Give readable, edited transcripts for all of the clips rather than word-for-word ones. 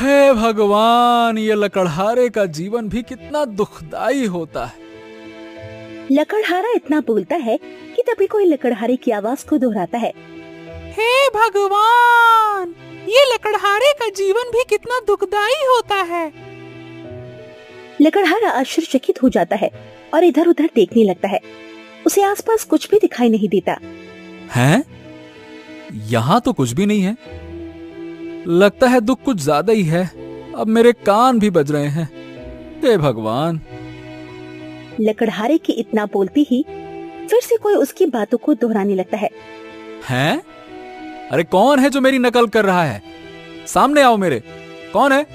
हे भगवान, ये लकड़हारे का जीवन भी कितना दुखदाई होता है। लकड़हारा इतना बोलता है कि तभी कोई लकड़हारे की आवाज को दोहराता है। हे भगवान, ये लकड़हारे का जीवन भी कितना दुखदाई होता है। लकड़हारा आश्चर्यचकित हो जाता है और इधर उधर देखने लगता है। उसे आसपास कुछ भी दिखाई नहीं देता। हैं? यहाँ तो कुछ भी नहीं है। लगता है दुख कुछ ज्यादा ही है। अब मेरे कान भी बज रहे हैं। हे भगवान। लकड़हारे के इतना बोलते ही फिर से कोई उसकी बातों को दोहराने लगता है। हैं? अरे कौन है जो मेरी नकल कर रहा है? सामने आओ मेरे। कौन है?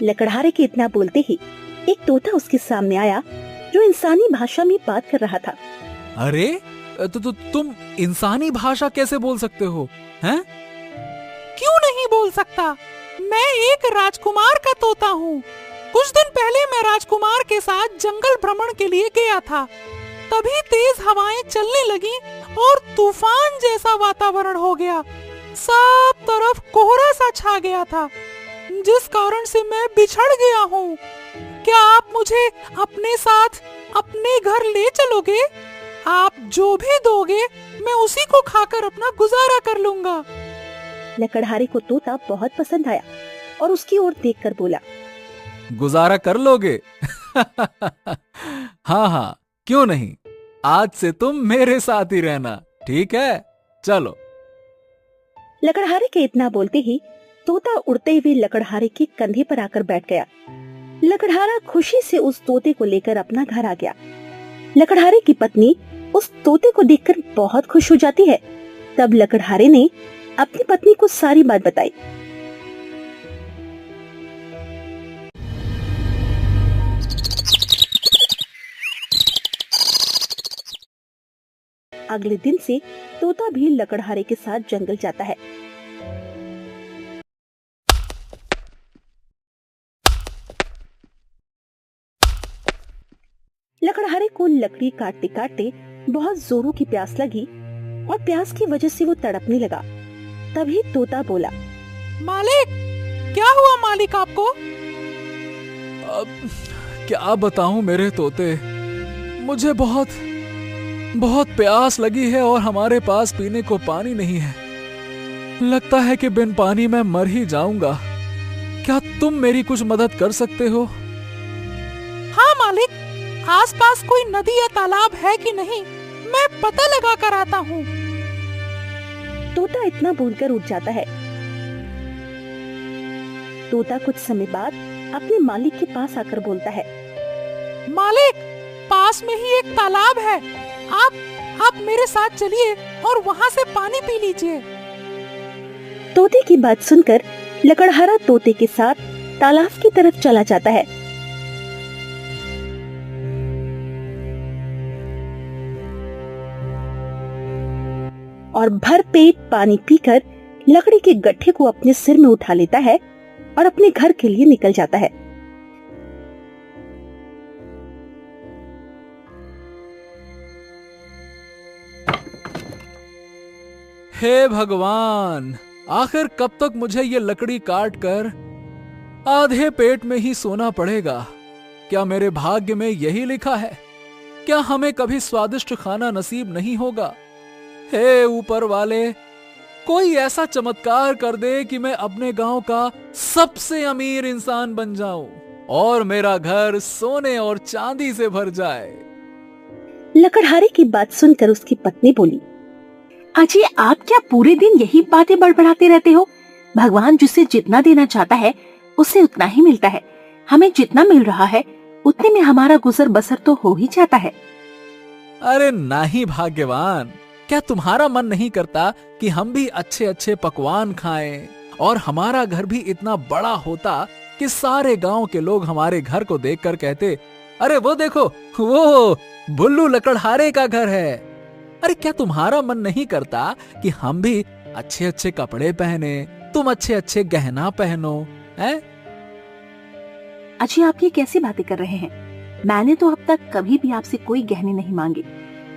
लकड़हारे के इतना बोलते ही एक तोता उसके सामने आया जो इंसानी भाषा में बात कर रहा था। अरे तो तुम इंसानी भाषा कैसे बोल सकते हो? हैं? क्यों नहीं बोल सकता? मैं एक राजकुमार का तोता हूँ। कुछ दिन पहले मैं राजकुमार के साथ जंगल भ्रमण के लिए गया था। तभी तेज हवाएं चलने लगी और तूफान जैसा वातावरण हो गया। सब तरफ कोहरा सा छा गया था, जिस कारण से मैं बिछड़ गया हूँ। क्या आप मुझे अपने साथ अपने घर ले चलोगे? आप जो भी दोगे मैं उसी को खाकर अपना गुजारा कर लूंगा। लकड़हारे को तोता बहुत पसंद आया और उसकी ओर देखकर बोला, गुजारा कर लोगे? हाँ हाँ, क्यों नहीं। आज से तुम मेरे साथ ही रहना, ठीक है? चलो। लकड़हारे के इतना बोलते ही तोता उड़ते हुए लकड़हारे के कंधे पर आकर बैठ गया। लकड़हारा खुशी से उस तोते को लेकर अपना घर आ गया। लकड़हारे की पत्नी उस तोते को देखकर बहुत खुश हो जाती है। तब लकड़हारे ने अपनी पत्नी को सारी बात बताई। अगले दिन से तोता भी लकड़हारे के साथ जंगल जाता है। लकड़हारे को लकड़ी काटते काटते बहुत जोरों की प्यास लगी और प्यास की वजह से वो तड़पने लगा। तभी तोता बोला, मालिक, क्या हुआ मालिक आपको? अब क्या बताऊं मेरे तोते, मुझे बहुत बहुत प्यास लगी है और हमारे पास पीने को पानी नहीं है। लगता है कि बिन पानी मैं मर ही जाऊंगा। क्या तुम मेरी कुछ मदद कर सकते हो? हाँ मालिक, आसपास कोई नदी या तालाब है कि नहीं, मैं पता लगा कर आता हूँ। तोता इतना बोलकर उठ जाता है। तोता कुछ समय बाद अपने मालिक के पास आकर बोलता है, मालिक, पास में ही एक तालाब है। आप मेरे साथ चलिए और वहाँ से पानी पी लीजिए। तोते की बात सुनकर लकड़हारा तोते के साथ तालाब की तरफ चला जाता है। और भर पेट पानी पीकर लकड़ी के गट्ठे को अपने सिर में उठा लेता है और अपने घर के लिए निकल जाता है। हे भगवान, आखिर कब तक मुझे ये लकड़ी काट कर आधे पेट में ही सोना पड़ेगा? क्या मेरे भाग्य में यही लिखा है? क्या हमें कभी स्वादिष्ट खाना नसीब नहीं होगा? हे ऊपर वाले, कोई ऐसा चमत्कार कर दे कि मैं अपने गांव का सबसे अमीर इंसान बन जाऊं और मेरा घर सोने और चांदी से भर जाए। लकड़हारे की बात सुनकर उसकी पत्नी बोली, अजी, आप क्या पूरे दिन यही बातें बड़बड़ाते रहते हो? भगवान जिसे जितना देना चाहता है उसे उतना ही मिलता है। हमें जितना मिल रहा है उतने में हमारा गुजर बसर तो हो ही जाता है। अरे नहीं भाग्यवान, क्या तुम्हारा मन नहीं करता कि हम भी अच्छे अच्छे पकवान खाएं और हमारा घर भी इतना बड़ा होता कि सारे गांव के लोग हमारे घर को देखकर कहते, अरे वो देखो, वो बुल्लू लकड़हारे का घर है। अरे क्या तुम्हारा मन नहीं करता कि हम भी अच्छे अच्छे कपड़े पहने, तुम अच्छे अच्छे गहना पहनो, हैं? अजी, आप ये कैसी बातें कर रहे हैं? मैंने तो अब तक कभी भी आपसे कोई गहने नहीं मांगे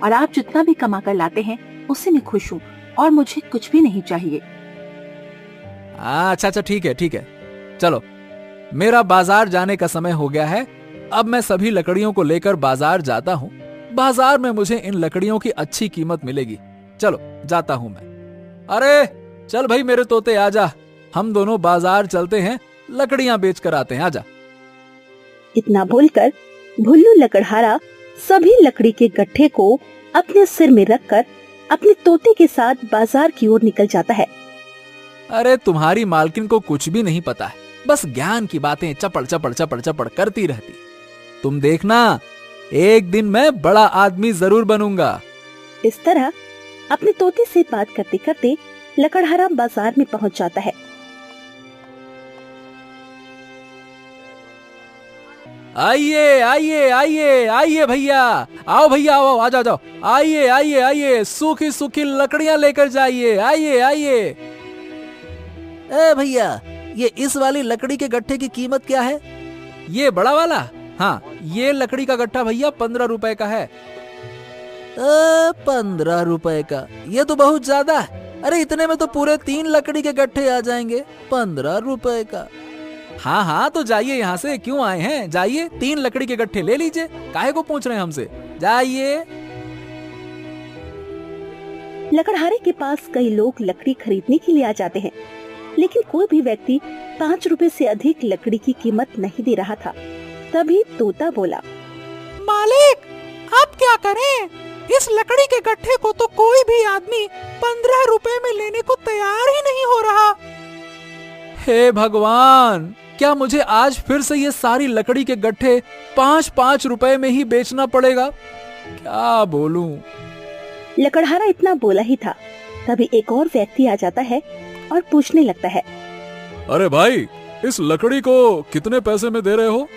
और आप जितना भी कमा कर लाते हैं उससे मैं खुश हूँ और मुझे कुछ भी नहीं चाहिए। अच्छा अच्छा, ठीक है ठीक है, चलो मेरा बाजार जाने का समय हो गया है। अब मैं सभी लकड़ियों को लेकर बाजार जाता हूँ। बाजार में मुझे इन लकड़ियों की अच्छी कीमत मिलेगी। चलो जाता हूँ मैं। अरे चल भाई मेरे तोते, आजा, हम दोनों बाजार चलते हैं, लकड़ियां बेच कर आते हैं, आजा। इतना बोलकर भुल्लू लकड़हारा सभी लकड़ी के गट्ठे को अपने सिर में रखकर अपने तोते के साथ बाजार की ओर निकल जाता है। अरे तुम्हारी मालकिन को कुछ भी नहीं पता है, बस ज्ञान की बातें चपड़ चपड़ चपड़ चपड़ करती रहती। तुम देखना, एक दिन मैं बड़ा आदमी जरूर बनूंगा। इस तरह अपने तोते से बात करते करते लकड़हारा बाजार में पहुंच जाता है। आइए आइए आइए आइए भैया, आओ भैया, आओ, आ जाओ जाओ, आइए आइए आइए, सूखी सूखी लकड़ियां लेकर जाइए, आइए आइए। ए भैया, ये इस वाली लकड़ी के गट्ठे की कीमत क्या है? ये बड़ा वाला? हाँ, ये लकड़ी का गट्ठा भैया 15 रुपए का है। 15 रुपए का? ये तो बहुत ज्यादा है। अरे इतने में तो पूरे 3 लकड़ी के गट्ठे आ जाएंगे। 15 रुपए का? हाँ हाँ, तो जाइए यहाँ से, क्यों आए हैं, जाइए 3 लकड़ी के गट्ठे ले लीजिए, काहे को पूछ रहे हैं हमसे, जाइए। लकड़हारे के पास कई लोग लकड़ी खरीदने के लिए आ जाते हैं, लेकिन कोई भी व्यक्ति 5 रुपए से अधिक लकड़ी की कीमत नहीं दे रहा था। तभी तोता बोला, मालिक, अब क्या करें? इस लकड़ी के गट्ठे को तो कोई भी आदमी 15 रुपए में लेने को तैयार ही नहीं हो रहा। हे भगवान, क्या मुझे आज फिर से ये सारी लकड़ी के गट्ठे 5-5 रुपए में ही बेचना पड़ेगा? क्या बोलूं? लकड़हारा इतना बोला ही था, तभी एक और व्यक्ति आ जाता है और पूछने लगता है, अरे भाई, इस लकड़ी को कितने पैसे में दे रहे हो?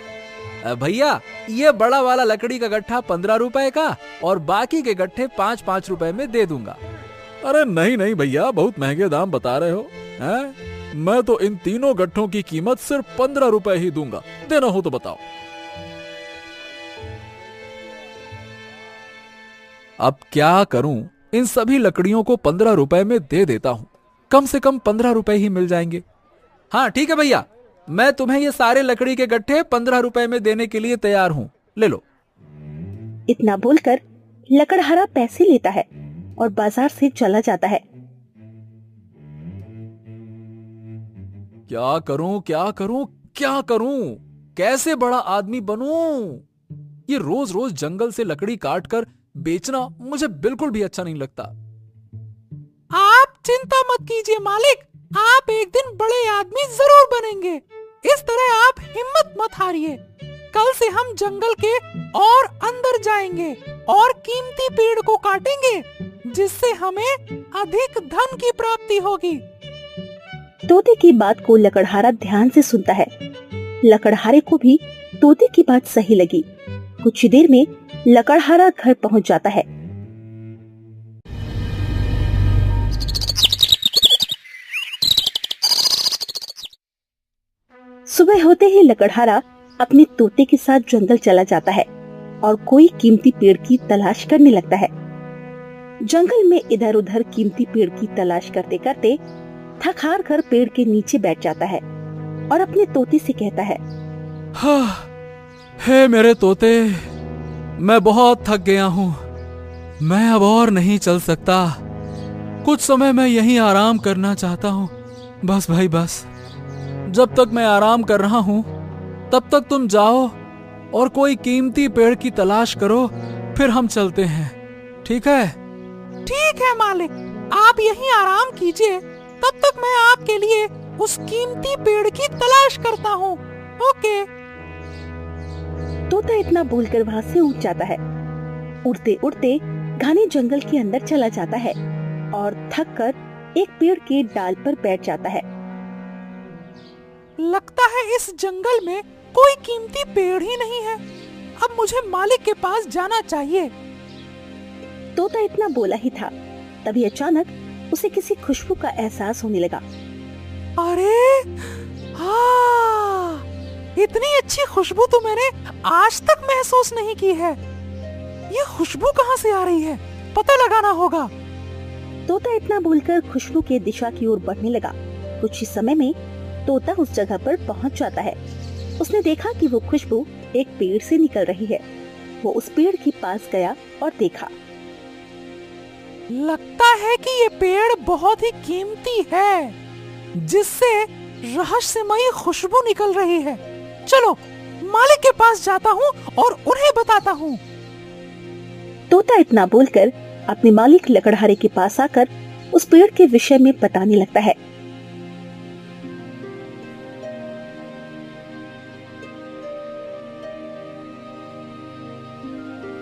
भैया, ये बड़ा वाला लकड़ी का गट्ठा 15 रुपए का और बाकी के गट्ठे 5-5 रुपए में दे दूंगा। अरे नहीं नहीं भैया, बहुत महंगे दाम बता रहे हो हैं? मैं तो इन तीनों गट्ठों की कीमत सिर्फ 15 रुपए ही दूंगा, देना हो तो बताओ। अब क्या करूं, इन सभी लकड़ियों को 15 रुपए में दे देता हूं, कम से कम 15 रुपए ही मिल जाएंगे। हाँ ठीक है भैया, मैं तुम्हें ये सारे लकड़ी के गट्ठे 15 रुपए में देने के लिए तैयार हूँ, ले लो। इतना बोलकर लकड़हारा पैसे लेता है और बाजार से चला जाता है। क्या करूं क्या करूं क्या करूं, कैसे बड़ा आदमी बनूं? ये रोज रोज जंगल से लकड़ी काट कर बेचना मुझे बिल्कुल भी अच्छा नहीं लगता। आप चिंता मत कीजिए मालिक, आप एक दिन बड़े आदमी जरूर बनेंगे। इस तरह आप हिम्मत मत हारिए। कल से हम जंगल के और अंदर जाएंगे और कीमती पेड़ को काटेंगे, जिससे हमें अधिक धन की प्राप्ति होगी। तोते की बात को लकड़हारा ध्यान से सुनता है। लकड़हारे को भी तोते की बात सही लगी। कुछ देर में लकड़हारा घर पहुंच जाता है। सुबह होते ही लकड़हारा अपने तोते के साथ जंगल चला जाता है और कोई कीमती पेड़ की तलाश करने लगता है। जंगल में इधर उधर कीमती पेड़ की तलाश करते करते थक हार कर पेड़ के नीचे बैठ जाता है और अपने तोते से कहता है, हाँ, हे मेरे तोते, मैं बहुत थक गया हूँ, मैं अब और नहीं चल सकता। कुछ समय मैं यहीं आराम करना चाहता हूँ, बस भाई बस। जब तक मैं आराम कर रहा हूँ तब तक तुम जाओ और कोई कीमती पेड़ की तलाश करो, फिर हम चलते हैं, ठीक है? ठीक है मालिक, आप यहीं आराम कीजिए, तब तक मैं आपके लिए उस कीमती पेड़ की तलाश करता हूँ। ओके। तोता इतना बोलकर वहाँ से उठ जाता है। उड़ते उड़ते घने जंगल के अंदर चला जाता है और थक कर एक पेड़ के डाल पर बैठ जाता है। लगता है इस जंगल में कोई कीमती पेड़ ही नहीं है। अब मुझे मालिक के पास जाना चाहिए। तोता इतना बोला ही था, तभी अचानक उसे किसी खुशबू का एहसास होने लगा। अरे हाँ, इतनी अच्छी खुशबू तो मैंने आज तक महसूस नहीं की है। ये खुशबू कहाँ से आ रही है, पता लगाना होगा। तोता इतना बोलकर खुशबू के दिशा की ओर बढ़ने लगा। कुछ ही समय में तोता उस जगह पर पहुंच जाता है। उसने देखा कि वो खुशबू एक पेड़ से निकल रही है। वो उस पेड़ के पास गया और देखा। लगता है कि ये पेड़ बहुत ही कीमती है, जिससे रहस्यमयी खुशबू निकल रही है। चलो मालिक के पास जाता हूँ और उन्हें बताता हूँ। तोता इतना बोलकर अपने मालिक लकड़हारे के पास आकर उस पेड़ के विषय में बताने लगता है।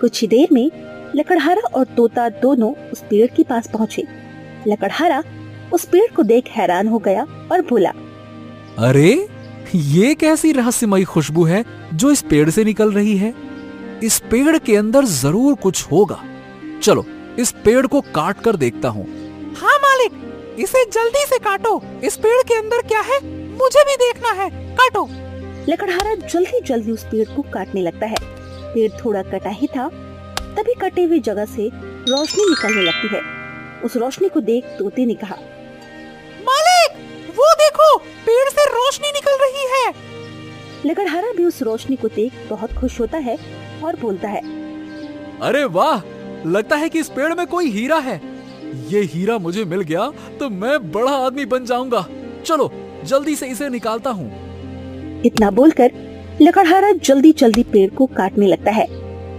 कुछ ही देर में लकड़हारा और तोता दोनों उस पेड़ के पास पहुंचे। लकड़हारा उस पेड़ को देख हैरान हो गया और बोला, अरे ये कैसी रहस्यमयी खुशबू है जो इस पेड़ से निकल रही है। इस पेड़ के अंदर जरूर कुछ होगा। चलो इस पेड़ को काट कर देखता हूँ। हाँ मालिक, इसे जल्दी से काटो। इस पेड़ के अंदर क्या है मुझे भी देखना है। काटो। लकड़हारा जल्दी जल्दी उस पेड़ को काटने लगता है। पेड़ थोड़ा कटा ही था, तभी कटे हुई जगह से रोशनी निकलने लगती है। उस रोशनी को देख तोते ने कहा, मालिक वो देखो, पेड़ से रोशनी निकल रही है। लकड़हारा भी उस रोशनी को देख बहुत खुश होता है और बोलता है, अरे वाह, लगता है कि इस पेड़ में कोई हीरा है। ये हीरा मुझे मिल गया तो मैं बड़ा आदमी बन जाऊंगा। चलो जल्दी से इसे निकालता हूँ। इतना बोलकर लकड़हारा जल्दी जल्दी पेड़ को काटने लगता है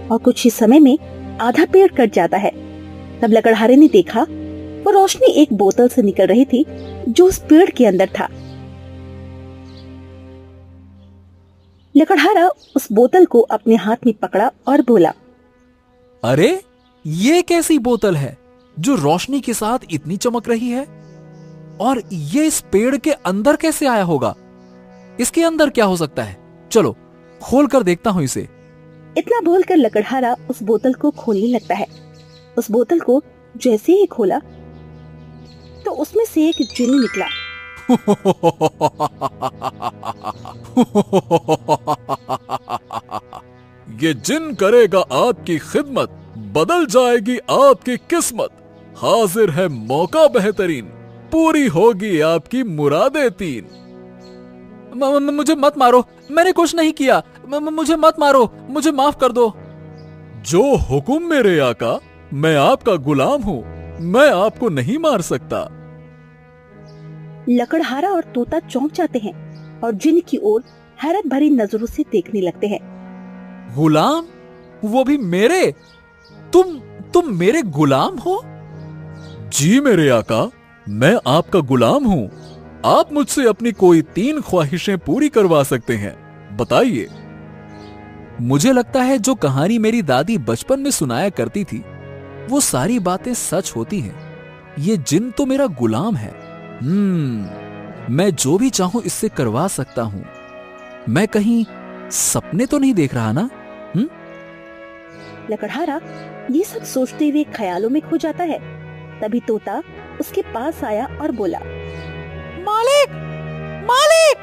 और कुछ ही समय में आधा पेड़ कट जाता है। तब लकड़हारे ने देखा वो रोशनी एक बोतल से निकल रही थी जो उस पेड़ के अंदर था। लकड़हारा उस बोतल को अपने हाथ में पकड़ा और बोला, अरे ये कैसी बोतल है जो रोशनी के साथ इतनी चमक रही है? और ये इस पेड़ के अंदर कैसे आया होगा? इसके अंदर क्या हो सकता है? चलो खोल कर देखता हूँ इसे। इतना बोलकर लकड़हारा उस बोतल को खोलने लगता है। उस बोतल को जैसे ही खोला तो उसमें से एक जिन निकला। ये जिन करेगा आपकी खिदमत, बदल जाएगी आपकी किस्मत। हाजिर है मौका बेहतरीन, पूरी होगी आपकी मुरादें तीन। मुझे मत मारो, मैंने कुछ नहीं किया। मुझे मत मारो, मुझे माफ कर दो। जो हुक्म मेरे आका, मैं आपका गुलाम हूँ, मैं आपको नहीं मार सकता। लकड़हारा और तोता चौंक जाते हैं और जिन की ओर हैरत भरी नजरों से देखने लगते हैं। गुलाम? वो भी मेरे? तुम मेरे गुलाम हो? जी मेरे आका, मैं आपका गुलाम हूँ। आप मुझसे अपनी कोई 3 ख्वाहिशें पूरी करवा सकते हैं, बताइए। मुझे लगता है जो कहानी मेरी दादी बचपन में सुनाया करती थी वो सारी बातें सच होती हैं। ये जिन तो मेरा गुलाम है। मैं जो भी चाहूं इससे करवा सकता हूं। मैं कहीं सपने तो नहीं देख रहा ना? लकड़हारा ये सब सोचते हुए ख्यालों में खो जाता है। तभी तोता उसके पास आया और बोला, मालिक, मालिक,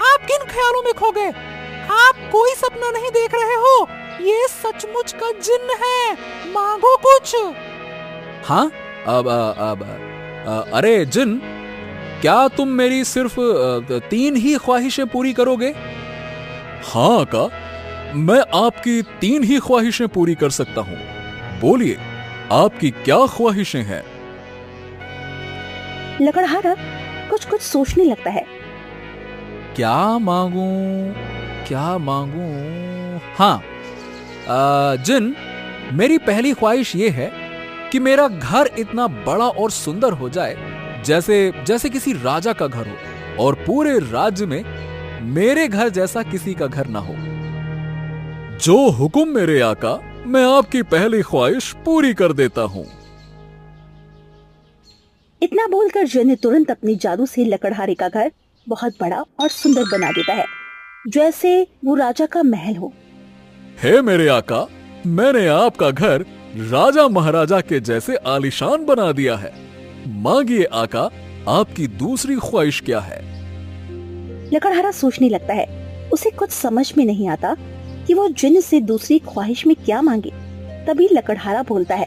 आप किन ख्यालों में खो गए? आप कोई सपना नहीं देख रहे हो, ये सचमुच का जिन्न है। मांगो कुछ। हाँ, अरे जिन, क्या तुम मेरी सिर्फ 3 ही ख्वाहिशें पूरी करोगे? हाँ आका, मैं आपकी 3 ही ख्वाहिशें पूरी कर सकता हूँ। बोलिए, आपकी क्या ख्वाहिशें हैं? लकड़हारा कुछ कुछ सोचने लगता है। क्या मांगूं, क्या मांगूं? हाँ, जिन, मेरी पहली ख्वाहिश ये है कि मेरा घर इतना बड़ा और सुंदर हो जाए जैसे किसी राजा का घर हो, और पूरे राज्य में मेरे घर जैसा किसी का घर ना हो। जो हुक्म मेरे आका, मैं आपकी पहली ख्वाहिश पूरी कर देता हूँ। इतना बोलकर जिन तुरंत अपने जादू से लकड़हारे का घर बहुत बड़ा और सुंदर बना देता है, जैसे वो राजा का महल हो। हे मेरे आका, मैंने आपका घर राजा महाराजा के जैसे आलीशान बना दिया है। मांगिए आका, आपकी दूसरी ख्वाहिश क्या है? लकड़हारा सोचने लगता है। उसे कुछ समझ में नहीं आता कि वो जिन से दूसरी ख्वाहिश में क्या मांगे। तभी लकड़हारा बोलता है,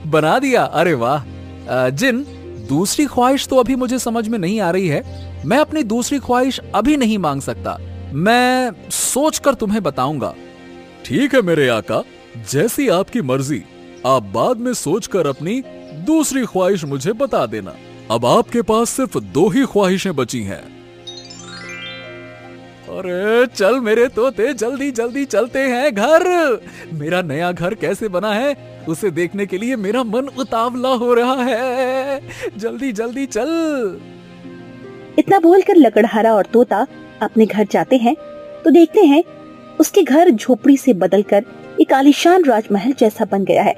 बना दिया? अरे वाह जिन, दूसरी ख्वाहिश तो अभी मुझे समझ में नहीं आ रही है। मैं अपनी दूसरी ख्वाहिश अभी नहीं मांग सकता, मैं सोचकर तुम्हें बताऊंगा। ठीक है मेरे आका, जैसी आपकी मर्जी। आप बाद में सोचकर अपनी दूसरी ख्वाहिश मुझे बता देना। अब आपके पास सिर्फ 2 ही ख्वाहिशें बची हैं। अरे चल मेरे तोते, जल्दी जल्दी चलते हैं घर। मेरा नया घर कैसे बना है उसे देखने के लिए मेरा मन उतावला हो रहा है। जल्दी जल्दी चल। इतना बोलकर लकड़हारा और तोता अपने घर जाते हैं तो देखते हैं उसके घर झोपड़ी से बदलकर एक आलीशान राजमहल जैसा बन गया है।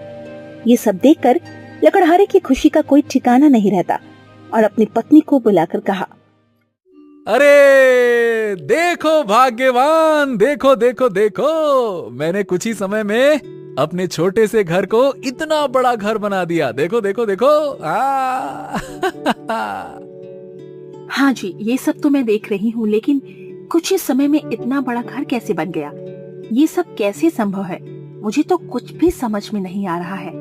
ये सब देखकर लकड़हारे की खुशी का कोई ठिकाना नहीं रहता और अपनी पत्नी को बुलाकर कहा, अरे देखो भाग्यवान, देखो देखो देखो, मैंने कुछ ही समय में अपने छोटे से घर को इतना बड़ा घर बना दिया। देखो देखो देखो। हाँ जी, ये सब तो मैं देख रही हूँ, लेकिन कुछ ही समय में इतना बड़ा घर कैसे बन गया? ये सब कैसे संभव है? मुझे तो कुछ भी समझ में नहीं आ रहा है।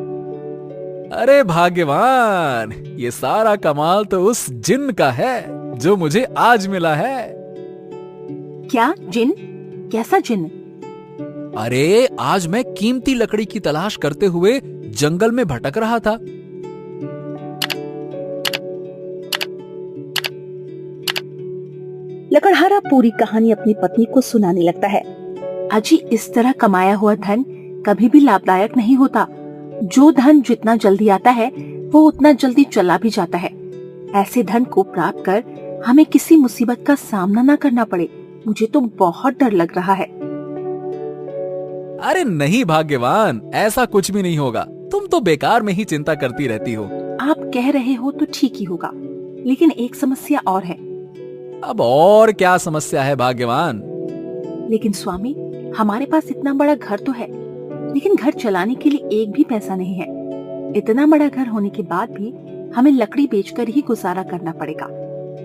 अरे भाग्यवान, ये सारा कमाल तो उस जिन का है जो मुझे आज मिला है। क्या जिन? कैसा जिन? अरे आज मैं कीमती लकड़ी की तलाश करते हुए जंगल में भटक रहा था। लकड़हारा पूरी कहानी अपनी पत्नी को सुनाने लगता है। अजी, इस तरह कमाया हुआ धन कभी भी लाभदायक नहीं होता। जो धन जितना जल्दी आता है वो उतना जल्दी चला भी जाता है। ऐसे धन को प्राप्त कर हमें किसी मुसीबत का सामना न करना पड़े, मुझे तो बहुत डर लग रहा है। अरे नहीं भाग्यवान, ऐसा कुछ भी नहीं होगा। तुम तो बेकार में ही चिंता करती रहती हो। आप कह रहे हो तो ठीक ही होगा, लेकिन एक समस्या और है। अब और क्या समस्या है भाग्यवान? लेकिन स्वामी, हमारे पास इतना बड़ा घर तो है, लेकिन घर चलाने के लिए एक भी पैसा नहीं है। इतना बड़ा घर होने के बाद भी हमें लकड़ी बेचकर ही गुजारा करना पड़ेगा।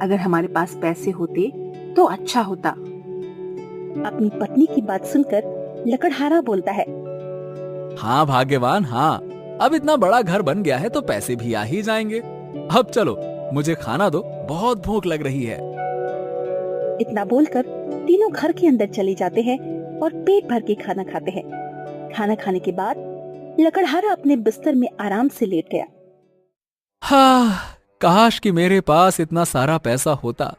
अगर हमारे पास पैसे होते तो अच्छा होता। अपनी पत्नी की बात सुनकर लकड़हारा बोलता है, हाँ भाग्यवान, हाँ, अब इतना बड़ा घर बन गया है तो पैसे भी आ ही जाएंगे। अब चलो मुझे खाना दो, बहुत भूख लग रही है। इतना बोलकर तीनों घर के अंदर चले जाते हैं और पेट भर के खाना खाते हैं। खाना खाने के बाद लकड़हारा अपने बिस्तर में आराम से लेट गया। हाँ, काश कि मेरे पास इतना सारा पैसा होता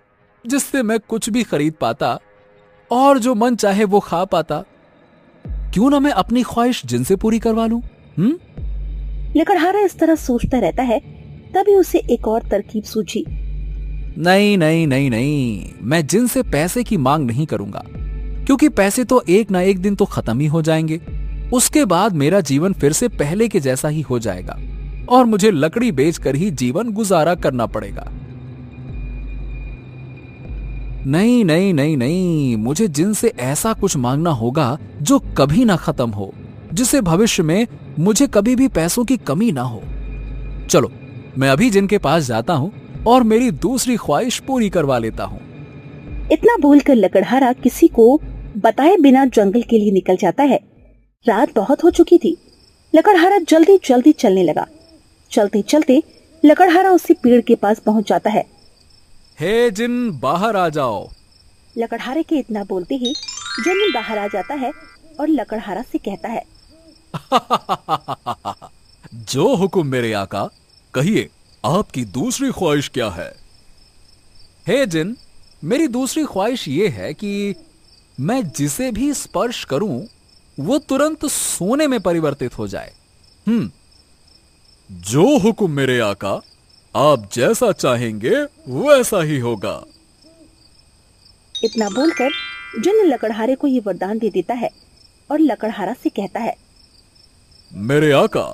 जिससे मैं कुछ भी खरीद पाता और जो मन चाहे वो खा पाता। क्यों ना मैं अपनी ख्वाहिश जिनसे पूरी करवा लूं? लकड़हारा इस तरह सोचता रहता है, तभी उसे एक और तरकीब सूझी। नहीं नहीं नहीं नहीं, मैं जिनसे पैसे की मांग नहीं करूंगा, क्योंकि पैसे तो एक ना एक दिन तो खत्म ही हो जाएंगे। उसके बाद मेरा जीवन फिर से पहले के जैसा ही हो जाएगा और मुझे लकड़ी बेचकर ही जीवन गुजारा करना पड़ेगा। नहीं नहीं नहीं नहीं, मुझे जिनसे ऐसा कुछ मांगना होगा जो कभी ना खत्म हो, जिससे भविष्य में मुझे कभी भी पैसों की कमी ना हो। चलो मैं अभी जिनके पास जाता हूं और मेरी दूसरी ख्वाहिश पूरी करवा लेता हूं। इतना बोलकर लकड़हारा किसी को बताए बिना जंगल के लिए निकल जाता है। रात बहुत हो चुकी थी। लकड़हारा जल्दी जल्दी चलने लगा। चलते चलते लकड़हारा उसी पेड़ के पास पहुंच जाता है। हे जिन, बाहर आ जाओ। लकड़हारे के इतना बोलते ही जिन बाहर आ जाता है और लकड़हारा से कहता है, जो हुक्म मेरे आका, कहिए आपकी दूसरी ख्वाहिश क्या है? हे जिन, मेरी दूसरी ख्वाहिश ये है कि मैं जिसे भी स्पर्श करूं वो तुरंत सोने में परिवर्तित हो जाए। जो हुक्म मेरे आका, आप जैसा चाहेंगे वैसा ही होगा। इतना बोलकर जिन लकड़हारे को ये वरदान दे देता है और लकड़हारा से कहता है, मेरे आका,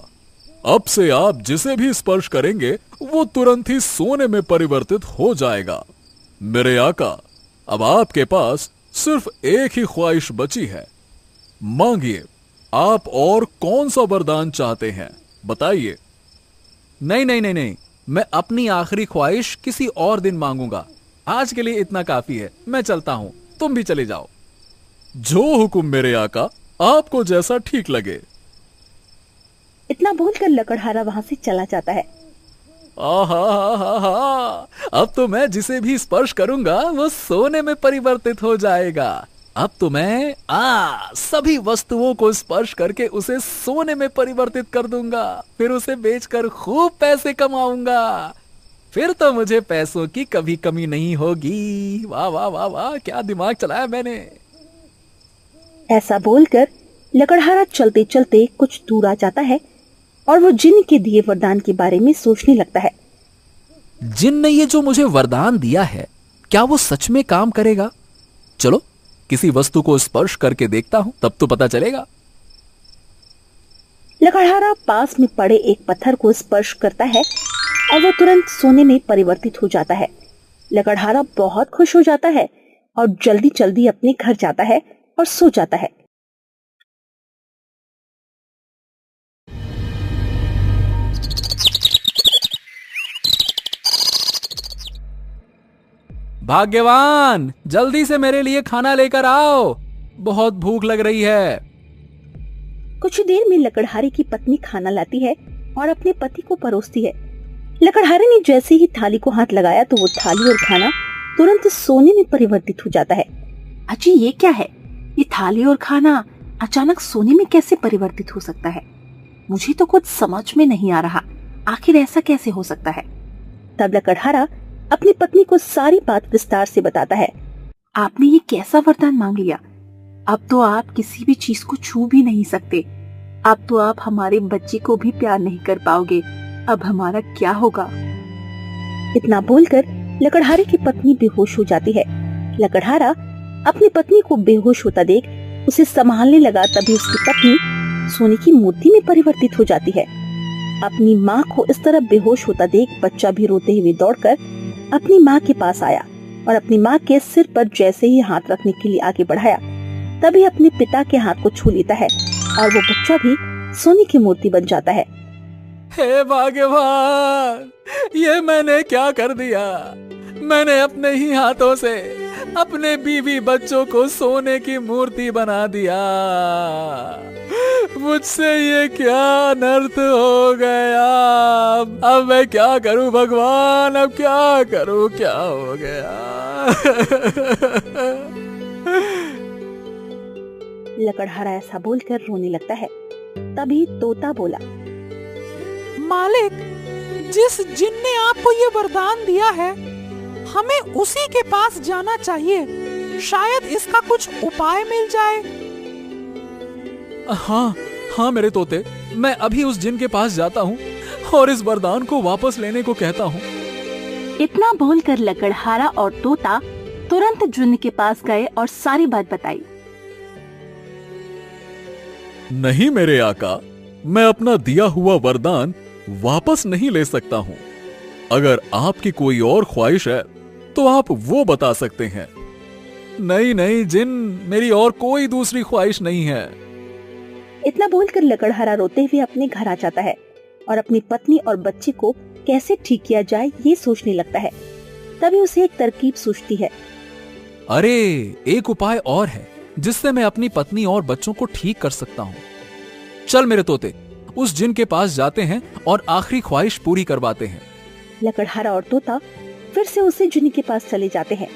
अब से आप जिसे भी स्पर्श करेंगे वो तुरंत ही सोने में परिवर्तित हो जाएगा। मेरे आका, अब आपके पास सिर्फ एक ही ख्वाहिश बची है। मांगिए, आप और कौन सा वरदान चाहते हैं, बताइए। नहीं नहीं नहीं नहीं, मैं अपनी आखिरी ख्वाहिश किसी और दिन मांगूंगा। आज के लिए इतना काफी है, मैं चलता हूं, तुम भी चले जाओ। जो हुक्म मेरे आका, आपको जैसा ठीक लगे। इतना बोलकर लकड़हारा वहां से चला जाता है। आहा, अब तो मैं जिसे भी स्पर्श करूंगा वो सोने में परिवर्तित हो जाएगा। अब तो मैं सभी वस्तुओं को स्पर्श करके उसे सोने में परिवर्तित कर दूंगा, फिर उसे बेचकर खूब पैसे कमाऊंगा। फिर तो मुझे पैसों की कभी कमी नहीं होगी। वाह वाह वाह वाह, क्या दिमाग चलाया मैंने। ऐसा बोलकर लकड़हारा चलते चलते कुछ दूर आ जाता है और वो जिन के दिए वरदान के बारे में सोचने लगता है। जिन ने ये जो मुझे वरदान दिया है, क्या वो सच में काम करेगा? चलो किसी वस्तु को स्पर्श करके देखता हूं, तब तो पता चलेगा। लकड़हारा पास में पड़े एक पत्थर को स्पर्श करता है और वो तुरंत सोने में परिवर्तित हो जाता है। लकड़हारा बहुत खुश हो जाता है और जल्दी जल्दी अपने घर जाता है और सो जाता है। भाग्यवान, जल्दी से मेरे लिए खाना लेकर आओ, बहुत भूख लग रही है। कुछ देर में लकड़हारे की पत्नी खाना लाती है और अपने पति को परोसती है। लकड़हारे ने जैसे ही थाली को हाथ लगाया तो वो थाली और खाना तुरंत सोने में परिवर्तित हो जाता है। अजी ये क्या है? ये थाली और खाना अचानक सोने में कैसे परिवर्तित हो सकता है? मुझे तो कुछ समझ में नहीं आ रहा, आखिर ऐसा कैसे हो सकता है? तब लकड़हारा अपनी पत्नी को सारी बात विस्तार से बताता है। आपने ये कैसा वरदान मांग लिया? अब तो आप किसी भी चीज को छू भी नहीं सकते। अब तो आप हमारे बच्चे को भी प्यार नहीं कर पाओगे। अब हमारा क्या होगा? इतना बोलकर लकड़हारे की पत्नी बेहोश हो जाती है। लकड़हारा अपनी पत्नी को बेहोश होता देख उसे संभालने लगा, तभी उसकी पत्नी सोने की मूर्ति में परिवर्तित हो जाती है। अपनी माँ को इस तरह बेहोश होता देख बच्चा भी रोते हुए दौड़कर अपनी माँ के पास आया और अपनी माँ के सिर पर जैसे ही हाथ रखने के लिए आगे बढ़ाया, तभी अपने पिता के हाथ को छू लेता है और वो बच्चा भी सोने की मूर्ति बन जाता है। हे भगवान, ये मैंने क्या कर दिया? मैंने अपने ही हाथों से अपने बीवी बच्चों को सोने की मूर्ति बना दिया। मुझसे ये क्या अनर्थ हो गया? अब मैं क्या करूं भगवान? अब क्या करूं? क्या हो गया? लकड़हारा ऐसा बोलकर रोने लगता है। तभी तोता बोला, मालिक, जिस जिन ने आपको ये वरदान दिया है, हमें उसी के पास जाना चाहिए। शायद इसका कुछ उपाय मिल जाए। हाँ हाँ मेरे तोते, मैं अभी उस जिन के पास जाता हूँ और इस वरदान को वापस लेने को कहता हूँ। इतना बोलकर लकड़हारा और तोता तुरंत जिन के पास गए और सारी बात बताई। नहीं मेरे आका, मैं अपना दिया हुआ वरदान वापस नहीं ले सकता हूँ। अगर आपकी कोई और ख्वाहिश है तो आप वो बता सकते हैं। नहीं नहीं जिन, मेरी और कोई दूसरी ख्वाहिश नहीं है। इतना बोलकर लकड़हारा रोते हुए अपने घर आ जाता है और अपनी पत्नी और बच्चे को कैसे ठीक किया जाए ये सोचने लगता है। तभी उसे एक तरकीब सूझती है। अरे, एक उपाय और है जिससे मैं अपनी पत्नी और बच्चों को ठीक कर सकता हूँ। चल मेरे तोते, उस जिन के पास जाते हैं और आखिरी ख्वाहिश पूरी करवाते हैं। लकड़हारा और तोता फिर से उसी जिन के पास चले जाते हैं।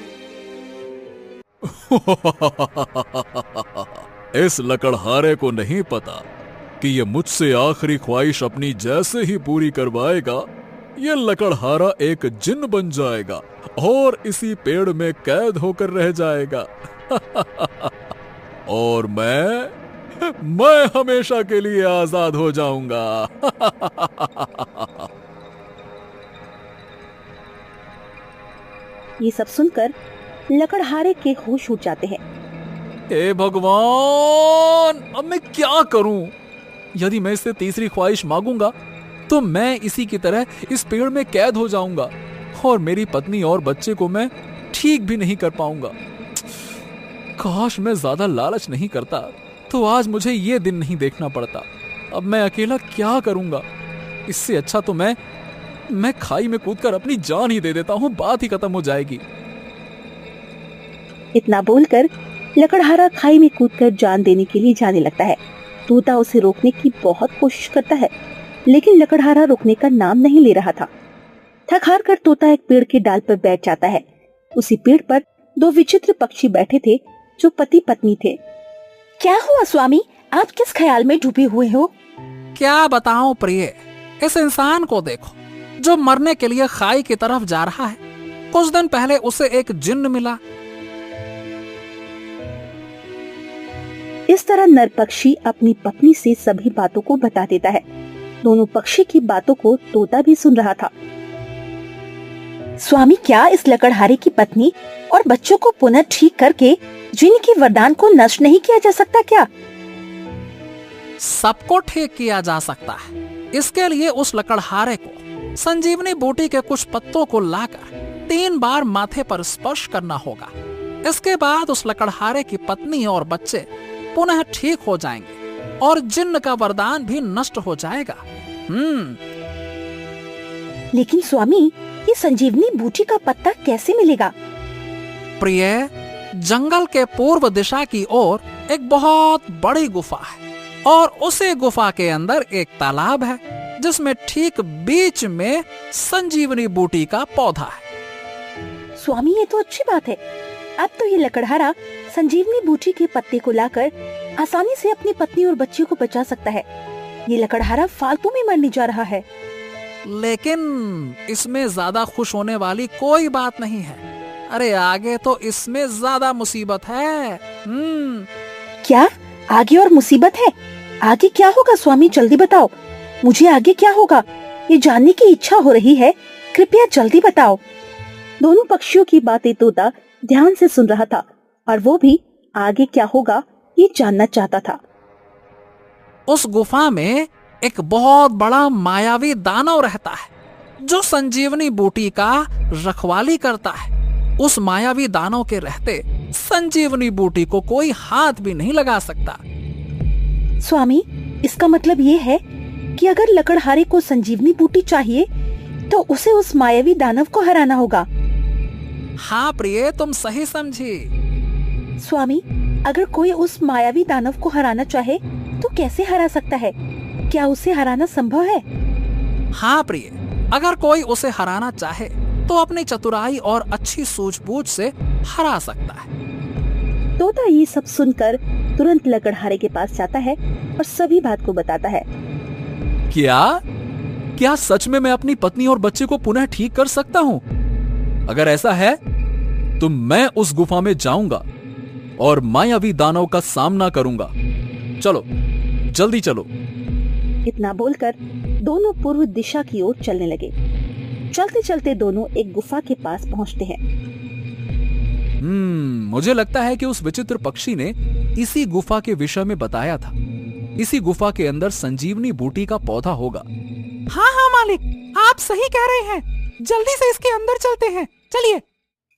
इस लकड़हारे को नहीं पता कि ये मुझसे आखिरी ख्वाहिश अपनी जैसे ही पूरी करवाएगा, ये लकड़हारा एक जिन बन जाएगा और इसी पेड़ में कैद होकर रह जाएगा। और मैं हमेशा के लिए आजाद हो जाऊंगा। ये सब सुनकर लकड़हारे के होश उड़ जाते हैं। हे भगवान, अब मैं क्या करूं? यदि मैं इससे तीसरी ख्वाहिश मांगूंगा तो मैं इसी की तरह इस पेड़ में कैद हो जाऊंगा और मेरी पत्नी और बच्चे को मैं ठीक भी नहीं कर पाऊंगा। काश मैं ज्यादा लालच नहीं करता तो आज मुझे ये दिन नहीं देखना पड़ता। अब मैं अकेला क्या करूंगा? इससे अच्छा तो मैं खाई में कूदकर अपनी जान ही दे देता हूँ, बात ही खत्म हो जाएगी। इतना बोलकर लकड़हारा खाई में कूदकर जान देने के लिए जाने लगता है। तोता उसे रोकने की बहुत कोशिश करता है, लेकिन लकड़हारा रुकने का नाम नहीं ले रहा था। थक हार कर तोता एक पेड़ के डाल पर बैठ जाता है। उसी पेड़ पर दो विचित्र पक्षी बैठे थे जो पति पत्नी थे। क्या हुआ स्वामी, आप किस ख्याल में डूबे हुए हो? क्या बताऊं प्रिय, इस इंसान को देखो जो मरने के लिए खाई की तरफ जा रहा है। कुछ दिन पहले उसे एक जिन्न मिला। इस तरह नर पक्षी अपनी पत्नी से सभी बातों को बता देता है। दोनों पक्षी की बातों को तोता भी सुन रहा था। स्वामी, क्या इस लकड़हारे की पत्नी और बच्चों को पुनः ठीक करके जिन्न के वरदान को नष्ट नहीं किया जा सकता क्या? सबको ठीक किया जा सकता है। इसके लिए उस लकड़हारे को संजीवनी बूटी के कुछ पत्तों को लाकर 3 बार माथे पर स्पर्श करना होगा। इसके बाद उस लकड़हारे की पत्नी और बच्चे पुनः ठीक हो जाएंगे और जिन्न का वरदान भी नष्ट हो जाएगा। लेकिन स्वामी, ये संजीवनी बूटी का पत्ता कैसे मिलेगा? प्रिय, जंगल के पूर्व दिशा की ओर एक बहुत बड़ी गुफा है और उसी गुफा के अंदर एक तालाब है जिसमें ठीक बीच में संजीवनी बूटी का पौधा है। स्वामी, ये तो अच्छी बात है। अब तो ये लकड़हारा संजीवनी बूटी के पत्ते को लाकर आसानी से अपनी पत्नी और बच्चियों को बचा सकता है। ये लकड़हारा फालतू में मरने जा रहा है। लेकिन इसमें ज्यादा खुश होने वाली कोई बात नहीं है। अरे आगे तो इसमें ज्यादा मुसीबत है। क्या आगे और मुसीबत है? आगे क्या होगा स्वामी, जल्दी बताओ। मुझे आगे क्या होगा ये जानने की इच्छा हो रही है, कृपया जल्दी बताओ। दोनों पक्षियों की बातें तोता ध्यान से सुन रहा था और वो भी आगे क्या होगा ये जानना चाहता था। उस गुफा में एक बहुत बड़ा मायावी दानव रहता है जो संजीवनी बूटी का रखवाली करता है। उस मायावी दानव के रहते संजीवनी बूटी को कोई हाथ भी नहीं लगा सकता। स्वामी, इसका मतलब ये है कि अगर लकड़हारे को संजीवनी बूटी चाहिए तो उसे उस मायावी दानव को हराना होगा। हाँ प्रिय, तुम सही समझी। स्वामी, अगर कोई उस मायावी दानव को हराना चाहे तो कैसे हरा सकता है? क्या उसे हराना संभव है? हाँ प्रिय, अगर कोई उसे हराना चाहे तो अपनी चतुराई और अच्छी सूझबूझ से हरा सकता है। तोता ये सब सुनकर तुरंत लकड़हारे के पास जाता है और सभी बात को बताता है। क्या सच में मैं अपनी पत्नी और बच्चे को पुनः ठीक कर सकता हूँ? अगर ऐसा है तो मैं उस गुफा में जाऊंगा और मायावी दानव का सामना करूंगा। चलो, जल्दी चलो। इतना बोलकर दोनों पूर्व दिशा की ओर चलने लगे। चलते चलते दोनों एक गुफा के पास पहुंचते हैं। मुझे लगता है कि उस विचित्र पक्षी ने इसी गुफा के विषय में बताया था। इसी गुफा के अंदर संजीवनी बूटी का पौधा होगा। हाँ हाँ मालिक, आप सही कह रहे हैं। जल्दी से इसके अंदर चलते हैं, चलिए।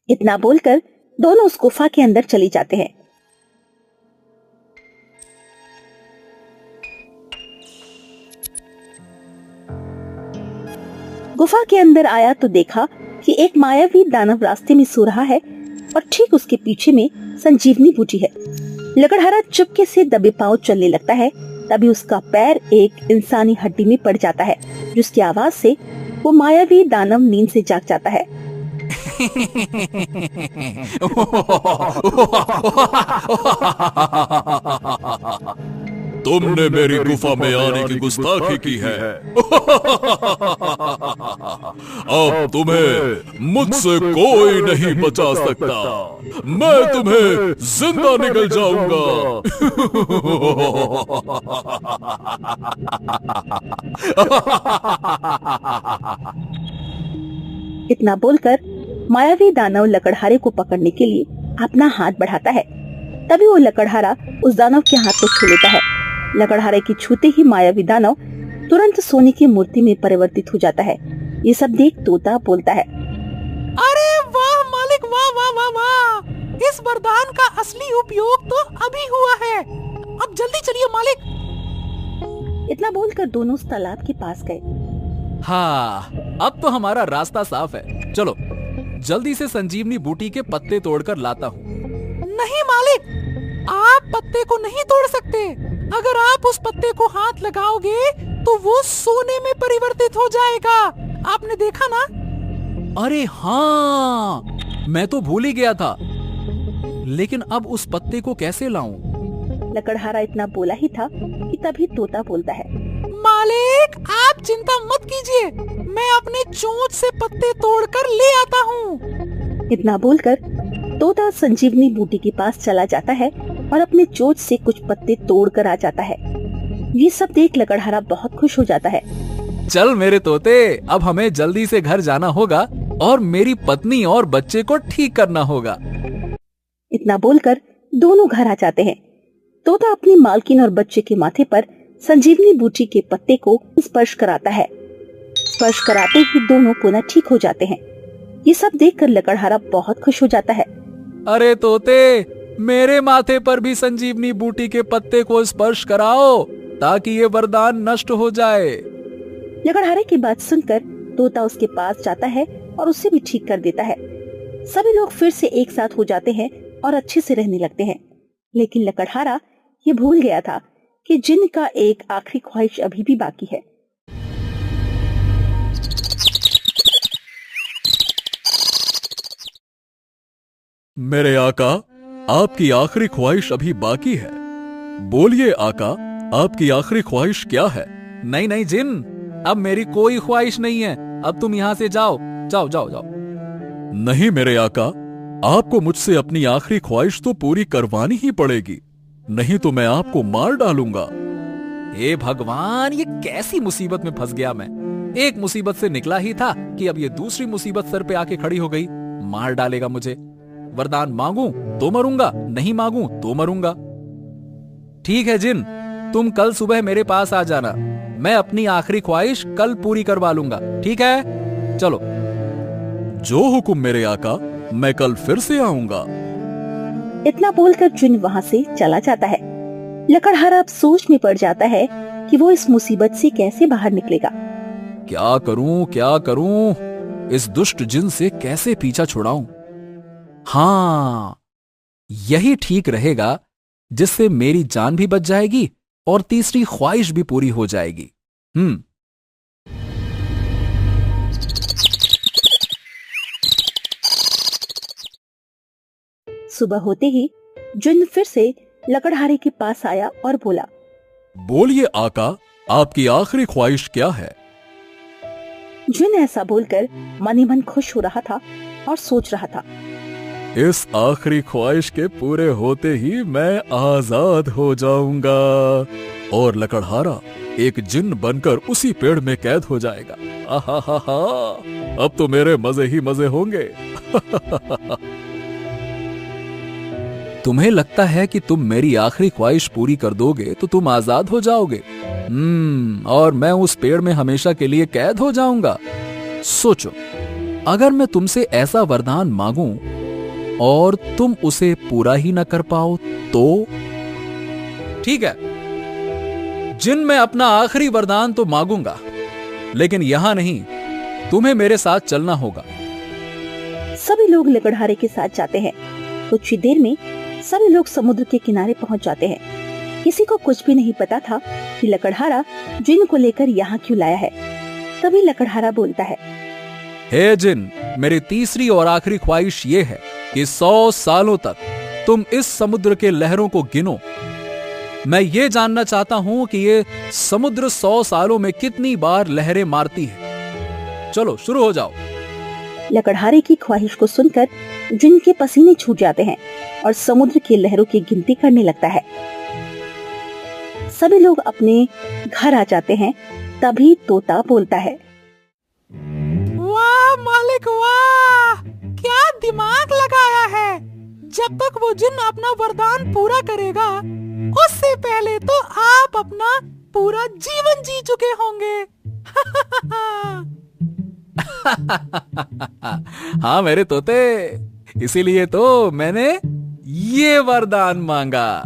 इतना बोलकर दोनों उस गुफा के अंदर चले जाते हैं। गुफा के अंदर आया तो देखा कि एक मायावी दानव रास्ते में सो रहा है और ठीक उसके पीछे में संजीवनी बूटी है। लकड़हारा चुपके से दबे पांव चलने लगता है। तभी उसका पैर एक इंसानी हड्डी में पड़ जाता है, जिसकी आवाज से वो मायावी दानव नींद से जाग जाता है। तुमने मेरी गुफा में आने की गुस्ताखी की है। अब तुम्हें मुझसे कोई नहीं बचा सकता। मैं तुम्हें जिंदा निकल जाऊंगा। इतना बोलकर मायावी दानव लकड़हारे को पकड़ने के लिए अपना हाथ बढ़ाता है। तभी वो लकड़हारा उस दानव के हाथ को छू लेता है। लकड़हारे की छूते ही मायावी दानव तुरंत सोने की मूर्ति में परिवर्तित हो जाता है। ये सब देख तोता बोलता है, अरे वाह मालिक, वाह वाह वाह वाह! इस वरदान का असली उपयोग तो अभी हुआ है। अब जल्दी चलिए मालिक। इतना बोलकर दोनों उस तालाब के पास गए। हाँ, अब तो हमारा रास्ता साफ है। चलो, जल्दी से संजीवनी बूटी के पत्ते तोड़कर लाता हूँ। नहीं मालिक, आप पत्ते को नहीं तोड़ सकते। अगर आप उस पत्ते को हाथ लगाओगे तो वो सोने में परिवर्तित हो जाएगा। आपने देखा ना, अरे हाँ, मैं तो भूल ही गया था। लेकिन अब उस पत्ते को कैसे लाऊं? लकड़हारा इतना बोला ही था कि तभी तोता बोलता है, मालिक आप चिंता मत कीजिए, मैं अपने चोंच से पत्ते तोड़कर ले आता हूँ। इतना बोलकर तोता संजीवनी बूटी के पास चला जाता है और अपने चोंच से कुछ पत्ते तोड़ कर आ जाता है। ये सब देख लकड़हारा बहुत खुश हो जाता है। चल मेरे तोते, अब हमें जल्दी से घर जाना होगा और मेरी पत्नी और बच्चे को ठीक करना होगा। इतना बोलकर दोनों घर आ जाते हैं। तोता अपनी मालकिन और बच्चे के माथे पर संजीवनी बूटी के पत्ते को स्पर्श कराता है। स्पर्श कराते ही दोनों पुनः ठीक हो जाते हैं। ये सब देखकर लकड़हारा बहुत खुश हो जाता है। अरे तोते, मेरे माथे पर भी संजीवनी बूटी के पत्ते को स्पर्श कराओ ताकि ये वरदान नष्ट हो जाए। लकड़हारे की बात सुनकर तोता उसके पास जाता है और उसे भी ठीक कर देता है। सभी लोग फिर से एक साथ हो जाते हैं और अच्छे से रहने लगते हैं। लेकिन लकड़हारा ये भूल गया था कि जिन्न का एक आखिरी ख्वाहिश अभी भी बाकी है। मेरे आका, आपकी आखिरी ख्वाहिश अभी बाकी है। बोलिए आका, आपकी आखिरी ख्वाहिश क्या है? नहीं नहीं जिन, अब मेरी कोई ख्वाहिश नहीं है। अब तुम यहाँ से जाओ, जाओ जाओ जाओ। नहीं मेरे आका, आपको मुझसे अपनी आखिरी ख्वाहिश तो पूरी करवानी ही पड़ेगी, नहीं तो मैं आपको मार डालूंगा। हे भगवान, ये कैसी मुसीबत में फंस गया मैं। एक मुसीबत से निकला ही था कि अब ये दूसरी मुसीबत सर पे आके खड़ी हो गई। मार डालेगा मुझे। वरदान मांगू तो मरूंगा, नहीं मांगू तो मरूंगा। ठीक है जिन, तुम कल सुबह मेरे पास आ जाना। मैं अपनी आखिरी ख्वाहिश कल पूरी करवा लूंगा, ठीक है? चलो। जो हुक्म मेरे आका, मैं कल फिर से आऊंगा। इतना बोलकर जिन वहाँ से चला जाता है। लकड़हारा अब सोच में पड़ जाता है कि वो इस मुसीबत से कैसे बाहर निकलेगा। क्या करूं, क्या करूं? इस दुष्ट जिन से कैसे पीछा छुड़ाऊं? हाँ, यही ठीक रहेगा, जिससे मेरी जान भी बच जाएगी और तीसरी ख्वाहिश भी पूरी हो जाएगी। सुबह होते ही जिन फिर से लकड़हारे के पास आया और बोला, बोलिए आका, आपकी आखिरी ख्वाहिश क्या है? जिन ऐसा बोलकर मन ही मन खुश हो रहा था और सोच रहा था, इस आखिरी ख्वाहिश के पूरे होते ही मैं आजाद हो जाऊंगा और लकड़हारा एक जिन बनकर उसी पेड़ में कैद हो जाएगा। आहा, अब तो मेरे मजे ही मजे होंगे। तुम्हें लगता है कि तुम मेरी आखिरी ख्वाहिश पूरी कर दोगे तो तुम आजाद हो जाओगे। और मैं उस पेड़ में हमेशा के लिए कैद हो जाऊंगा। सोचो, अगर मैं तुमसे ऐसा वरदान मांगूं और तुम उसे पूरा ही ना कर पाओ तो? ठीक है जिन, मैं अपना आखिरी वरदान तो मांगूंगा, लेकिन यहां नहीं, तुम्हें मेरे साथ चलना होगा। सभी लोग लकड़हारे के साथ जाते हैं। कुछ ही देर में सभी लोग समुद्र के किनारे पहुंच जाते हैं। किसी को कुछ भी नहीं पता था कि लकड़हारा जिन को लेकर यहाँ क्यों लाया है। तभी लकड़हारा बोलता है, हे जिन, मेरी तीसरी और आखिरी ख्वाहिश ये है कि 100 सालों तक तुम इस समुद्र के लहरों को गिनो। मैं ये जानना चाहता हूं कि ये समुद्र 100 सालों में कितनी बार लहरें मारती है। चलो शुरू हो जाओ। लकड़हारे की ख्वाहिश को सुनकर जिन के पसीने छूट जाते हैं और समुद्र की लहरों की गिनती करने लगता है। सभी लोग अपने घर आ जाते हैं। तभी तोता बोलता है, वाह मालिक वाह, क्या दिमाग लगाया है। जब तक वो जिन अपना वरदान पूरा करेगा, उससे पहले तो आप अपना पूरा जीवन जी चुके होंगे। हाँ मेरे तोते, इसीलिए तो मैंने ये वरदान मांगा।